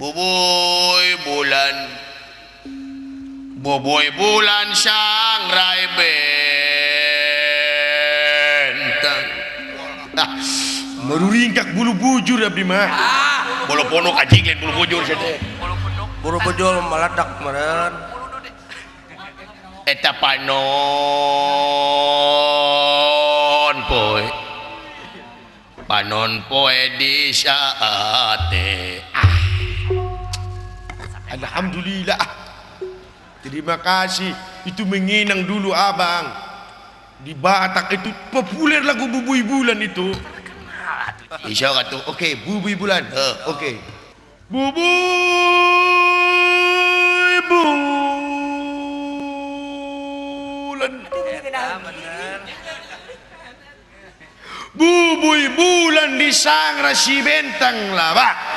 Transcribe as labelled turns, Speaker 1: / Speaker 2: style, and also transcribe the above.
Speaker 1: Bubuy bulan, bubuy bulan sangrai bentang.
Speaker 2: Meruringkak bulu bujur abdi mah.
Speaker 1: Bulu ponok anjing lain bulu bujur saja.
Speaker 3: Buru bujur meledak meren.
Speaker 1: Eta panon poe. Panon poe di saate.
Speaker 2: Alhamdulillah. Terima kasih. Itu menginang dulu abang. Di Batak itu populer lagu Bubuy Bulan itu.
Speaker 1: Isya kata, oke, Bubuy Bulan. Oke.
Speaker 2: Bubuy Bulan. Bubuy Bulan di sangra si bentang lah, Pak.